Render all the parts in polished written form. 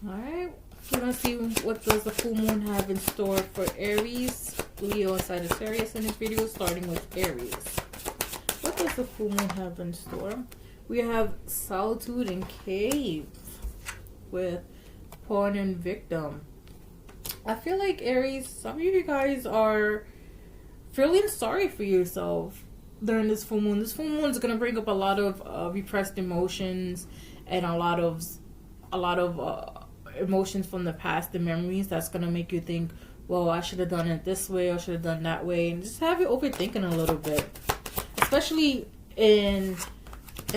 Alright, we're going to see what does the full moon have in store for Aries, Leo, and Sagittarius in this video, starting with Aries. What does the full moon have in store? We have Solitude and Cave with Pawn and Victim. I feel like Aries, some of you guys are feeling sorry for yourself during this full moon. This full moon is going to bring up a lot of repressed emotions and a lot of emotions from the past and memories that's going to make you think, well, I should have done it this way, or I should have done that way, and just have you overthinking a little bit, especially in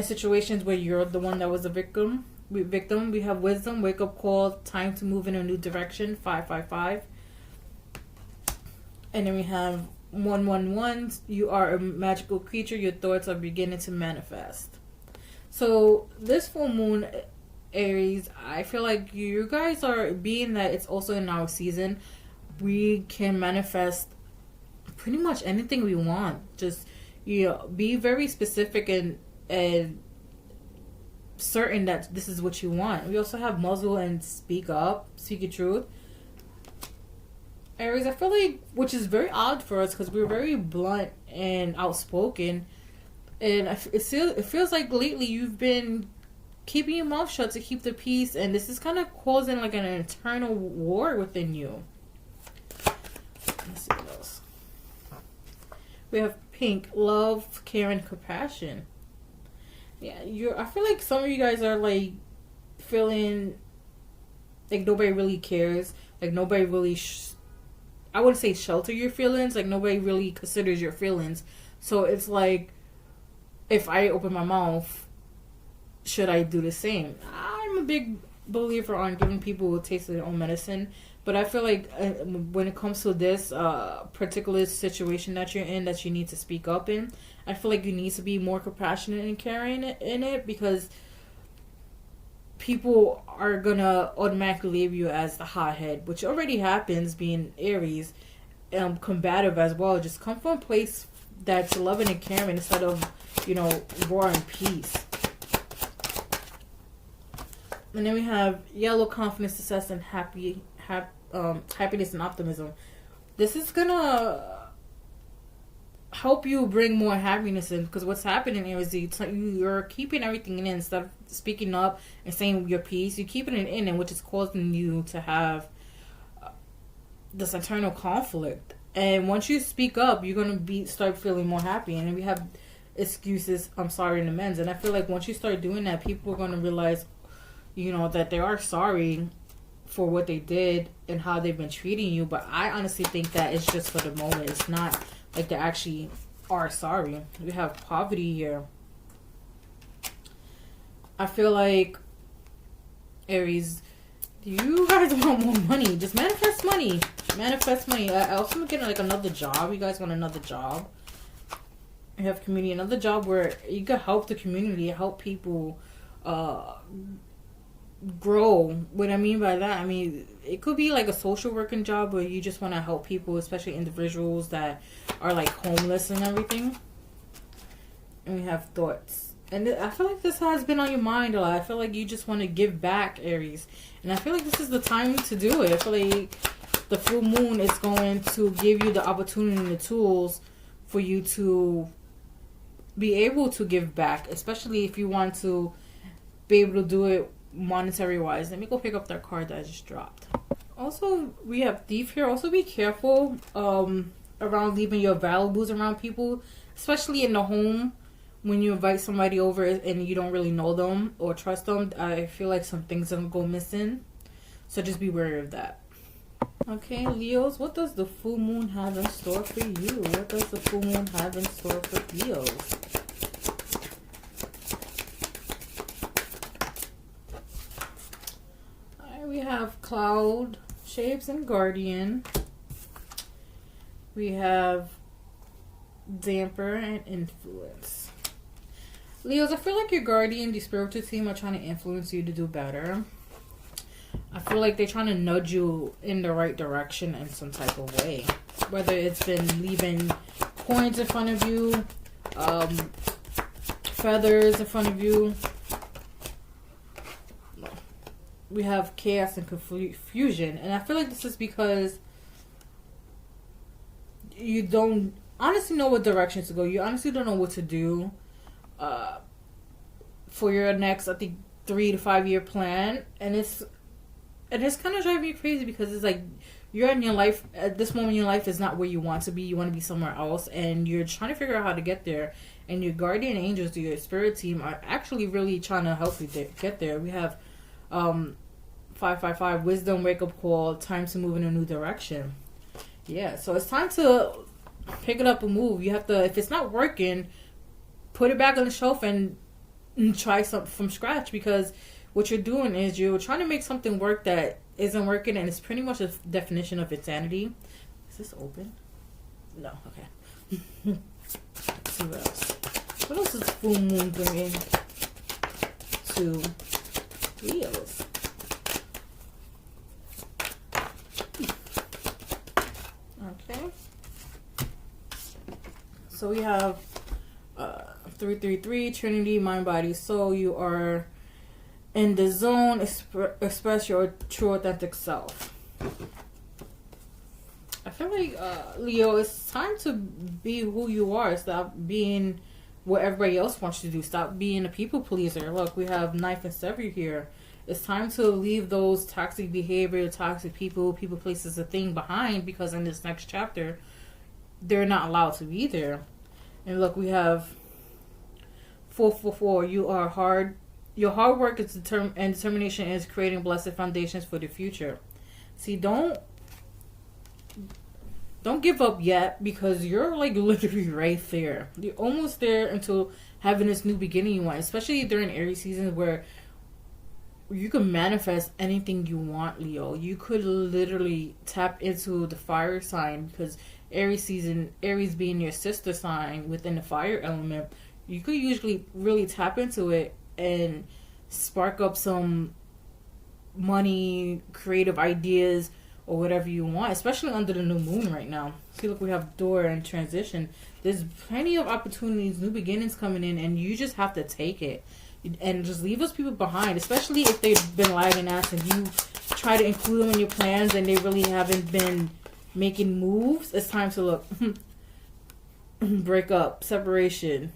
situations where you're the one that was a victim. We have Wisdom, Wake Up Call, Time to Move in a New Direction, 555. And then we have 111, You Are a Magical Creature, Your Thoughts Are Beginning to Manifest. So this full moon, Aries, I feel like you guys are, being that it's also in our season, we can manifest pretty much anything we want. Just, you know, be very specific and certain that this is what you want. We also have Muzzle and Speak Up, Speak Your Truth. Aries, I feel like, which is very odd for us because we're very blunt and outspoken, and it feels like lately you've been keeping your mouth shut to keep the peace, and this is kind of causing like an internal war within you. Let's see what else. We have Pink, Love, Care, and Compassion. Yeah, I feel like some of you guys are like feeling like nobody really cares, like nobody really I wouldn't say shelter your feelings, like nobody really considers your feelings. So it's like, if I open my mouth, should I do the same? I'm a big believer on giving people a taste of their own medicine, but I feel like when it comes to this particular situation that you're in, that you need to speak up in, I feel like you need to be more compassionate and caring in it, because people are gonna automatically label you as the hothead, which already happens being Aries, combative as well. Just come from a place that's loving and caring instead of, you know, war and peace. And then we have Yellow, Confidence, Success, and happiness and optimism. This is gonna help you bring more happiness in, because what's happening here is you're keeping everything in instead of speaking up and saying your piece. You're keeping it in, and which is causing you to have this internal conflict. And once you speak up, you're gonna start feeling more happy. And then we have excuses, I'm sorry, and amends. And I feel like once you start doing that, people are gonna realize, you know, that they are sorry for what they did and how they've been treating you. But I honestly think that it's just for the moment. It's not like they actually are sorry. We have Poverty here. I feel like, Aries, you guys want more money. Just manifest money. Manifest money. I also am getting like another job. You guys want another job. You have community. Another job where you can help the community, help people grow. What I mean by that, I mean, it could be like a social working job where you just want to help people, especially individuals that are like homeless and everything. And we have Thoughts, and I feel like this has been on your mind a lot. I feel like you just want to give back, Aries, and I feel like this is the time to do it. I feel like the full moon is going to give you the opportunity and the tools for you to be able to give back, especially if you want to be able to do it monetary wise. Let me go pick up that card that I just dropped. Also, we have Thief here. Also be careful around leaving your valuables around people, especially in the home when you invite somebody over and you don't really know them or trust them. I feel like some things are gonna go missing, so just be wary of that. Okay, Leos, what does the full moon have in store for you? What does the full moon have in store for Leos? We have Cloud, Shapes, and Guardian. We have Damper and Influence. Leos, I feel like your guardian, the spiritual team, are trying to influence you to do better. I feel like they're trying to nudge you in the right direction in some type of way. Whether it's been leaving coins in front of you, feathers in front of you, we have chaos and confusion. And I feel like this is because you don't honestly know what direction to go. You honestly don't know what to do for your next, I think, 3 to 5 year plan. And it's kind of driving you crazy because it's like you're in your life at this moment in your life is not where you want to be. You want to be somewhere else, and you're trying to figure out how to get there. And your guardian angels, your spirit team, are actually really trying to help you get there. We have 555 wisdom, wake up call, time to move in a new direction. Yeah, so it's time to pick it up and move. You have to, if it's not working, put it back on the shelf and try something from scratch, because what you're doing is you're trying to make something work that isn't working, and it's pretty much a definition of insanity. Is this open? No, okay. Let's see what else. What else is full moon bringing to Leos? Okay. So we have 333 Trinity, mind, body, soul. You are in the zone. Express your true authentic self. I feel like Leo, it's time to be who you are. Stop being what everybody else wants you to do. Stop being a people pleaser. Look, we have knife and sever here. It's time to leave those toxic behavior, toxic people, places, a thing behind, because in this next chapter, they're not allowed to be there. And look, we have 444. You are hard. Your hard work is and determination is creating blessed foundations for the future. See, don't give up yet, because you're like literally right there. You're almost there until having this new beginning you want, especially during Aries season, where you can manifest anything you want, Leo. You could literally tap into the fire sign, because Aries season, Aries being your sister sign within the fire element, you could usually really tap into it and spark up some money, creative ideas, or whatever you want, especially under the new moon right now. See, look, we have door and transition. There's plenty of opportunities, new beginnings coming in, and you just have to take it and just leave those people behind, especially if they've been lying ass and you try to include them in your plans and they really haven't been making moves. It's time to look. Break up, separation,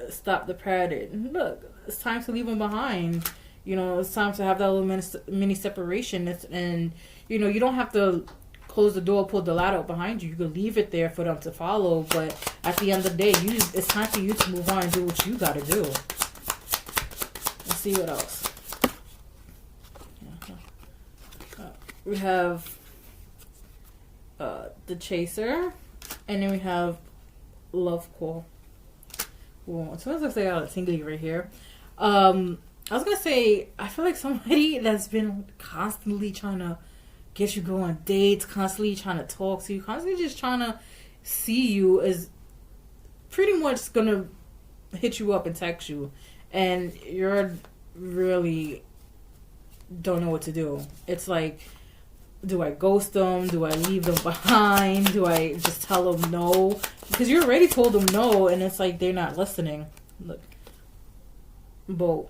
stop the pattern. Look, it's time to leave them behind. You know, it's time to have that little mini separation. And you know, you don't have to close the door, pull the ladder up behind you. You could leave it there for them to follow. But at the end of the day, it's time for you to move on and do what you got to do. Let's see what else. We have the chaser, and then we have love call. Ooh, as soon as I say I got a tingly right here. I was gonna say, I feel like somebody that's been constantly trying to get you go on dates, constantly trying to talk to you, constantly just trying to see you, is pretty much gonna hit you up and text you, and you're really don't know what to do. It's like, do I ghost them? Do I leave them behind? Do I just tell them no? Because you already told them no, and it's like they're not listening. Look, but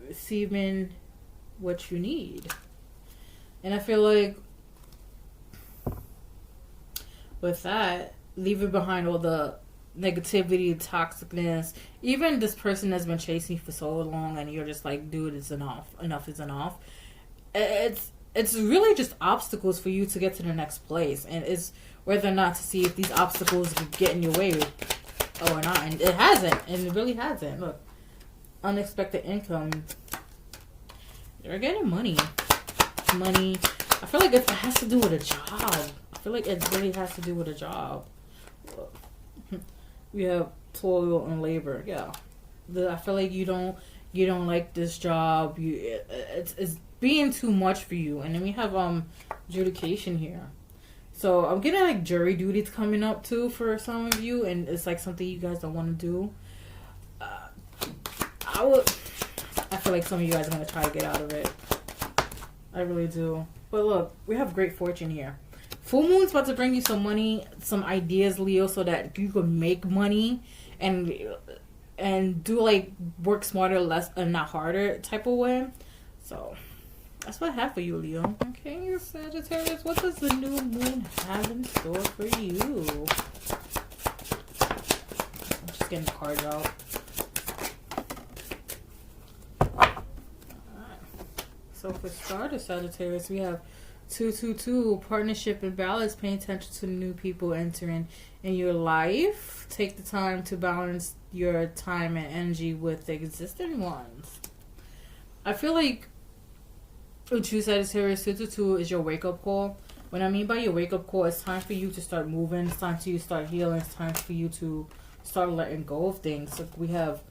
receiving what you need. And I feel like with that, leaving behind all the negativity, toxicness, even this person that's been chasing you for so long, and you're just like, dude, it's enough. Enough is enough. It's really just obstacles for you to get to the next place, and it's whether or not to see if these obstacles could get in your way or not. And it hasn't, and it really hasn't. Look, unexpected income. You're getting money. I feel like it has to do with a job. I feel like it really has to do with a job. We have toil and labor. Yeah, I feel like you don't like this job. It's being too much for you. And then we have adjudication here. So I'm getting like jury duties coming up too for some of you, and it's like something you guys don't want to do. I feel like some of you guys are gonna try to get out of it. I really do. But look, we have great fortune here. Full moon's about to bring you some money, some ideas, Leo, so that you can make money and and do like work smarter, less, and not harder type of way. So that's what I have for you, Leo. Okay, Sagittarius, what does the new moon have in store for you? I'm just getting the cards out. So for starters, Sagittarius, we have 222, partnership and balance. Paying attention to new people entering in your life. Take the time to balance your time and energy with the existing ones. I feel like with you, Sagittarius, 222 is your wake-up call. What I mean by your wake-up call, it's time for you to start moving. It's time for you to start healing. It's time for you to start letting go of things. Like we have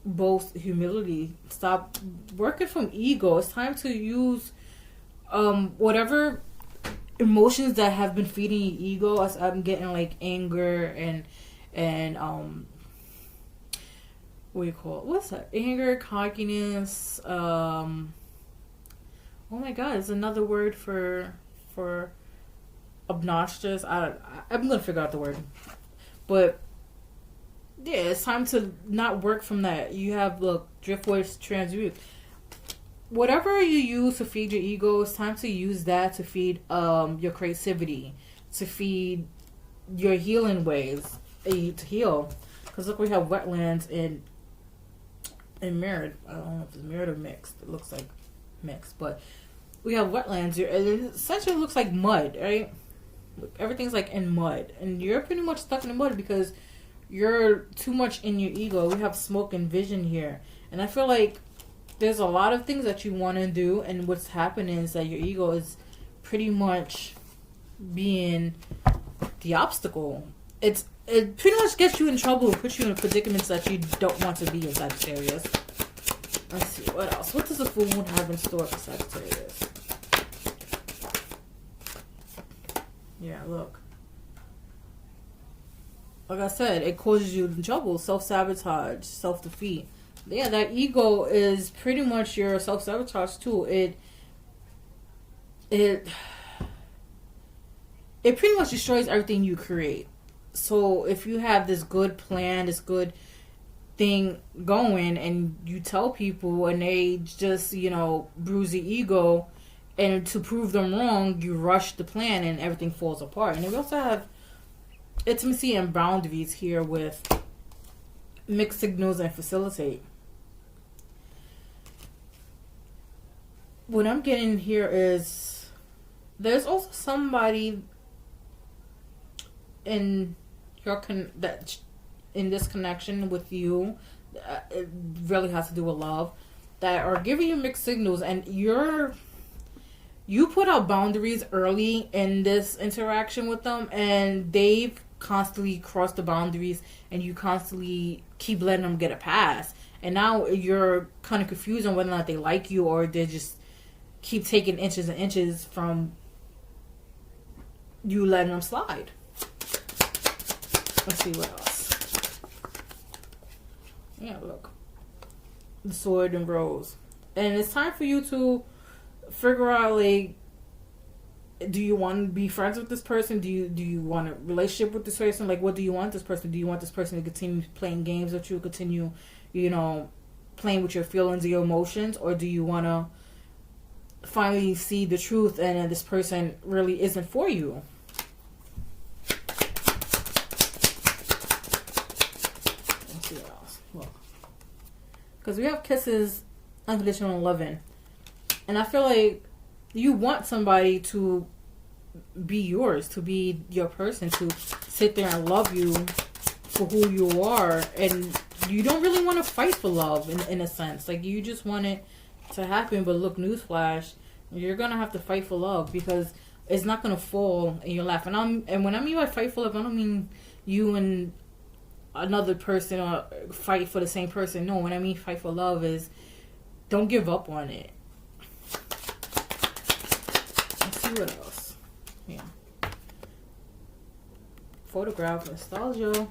both humility. Stop working from ego. It's time to use whatever emotions that have been feeding your ego. As I'm getting like anger and what do you call it? What's that? Anger, cockiness. Oh my God, it's another word for obnoxious. I'm gonna figure out the word, but yeah, it's time to not work from that. You have, look, driftwood, transmute. Whatever you use to feed your ego, it's time to use that to feed your creativity, to feed your healing ways, to heal. Because look, we have wetlands and mirrored. I don't know if it's mirrored or mixed. It looks like mixed, but we have wetlands here. And it essentially looks like mud, right? Everything's like in mud, and you're pretty much stuck in the mud because you're too much in your ego. We have smoke and vision here. And I feel like there's a lot of things that you want to do, and what's happening is that your ego is pretty much being the obstacle. It pretty much gets you in trouble and puts you in predicaments that you don't want to be in, Sagittarius. Let's see, what else? What does the full moon have in store for Sagittarius? Yeah, look. Like I said, it causes you in trouble. Self-sabotage, self-defeat. Yeah, that ego is pretty much your self-sabotage too. It pretty much destroys everything you create. So if you have this good plan, this good thing going, and you tell people and they just, bruise the ego, and to prove them wrong, you rush the plan and everything falls apart. And then we also have intimacy and boundaries here with mixed signals and facilitate. What I'm getting here is there's also somebody in your in this connection with you. It really has to do with love, that are giving you mixed signals, and you put out boundaries early in this interaction with them, and they've constantly crossed the boundaries, and you constantly keep letting them get a pass, and now you're kind of confused on whether or not they like you, or they just keep taking inches and inches from you letting them slide. Let's see what else. Yeah, look, the sword and rose, and it's time for you to figure out, like, do you want to be friends with this person? Do you want a relationship with this person? Like, what do you want this person? Do you want this person to continue playing games with you, continue, playing with your feelings or your emotions? Or do you want to finally see the truth and this person really isn't for you? Let's see what else. Look. Because we have kisses, unconditional loving. And I feel like you want somebody to be yours, to be your person, to sit there and love you for who you are. And you don't really want to fight for love in a sense. Like, you just want it to happen. But look, newsflash, you're going to have to fight for love, because it's not going to fall in your lap. And when I mean by fight for love, I don't mean you and another person or fight for the same person. No, when I mean fight for love is don't give up on it. What else? Yeah. Photograph, nostalgia.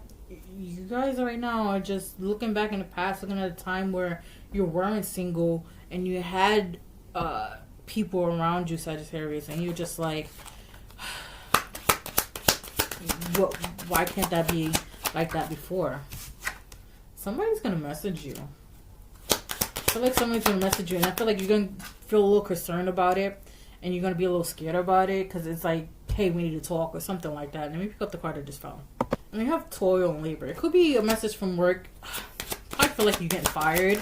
You guys right now are just looking back in the past, looking at a time where you weren't single and you had people around you, Sagittarius, and you're just like, why can't that be like that before? Somebody's gonna message you. I feel like somebody's gonna message you, and I feel like you're gonna feel a little concerned about it, and you're gonna be a little scared about it because it's like, hey, we need to talk or something like that. Let me pick up the card I just found. And we have toil and labor. It could be a message from work. I feel like you're getting fired,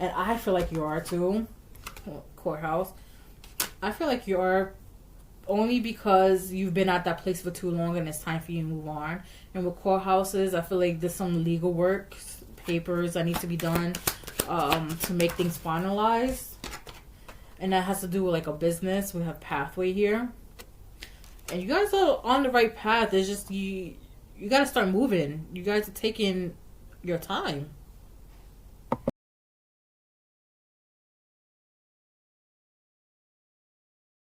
and I feel like you are too. Courthouse. I feel like you are, only because you've been at that place for too long and it's time for you to move on. And with courthouses, I feel like there's some legal work, papers that need to be done to make things finalized. And that has to do with like a business. We have pathway here. And you guys are on the right path. It's just you got to start moving. You guys are taking your time.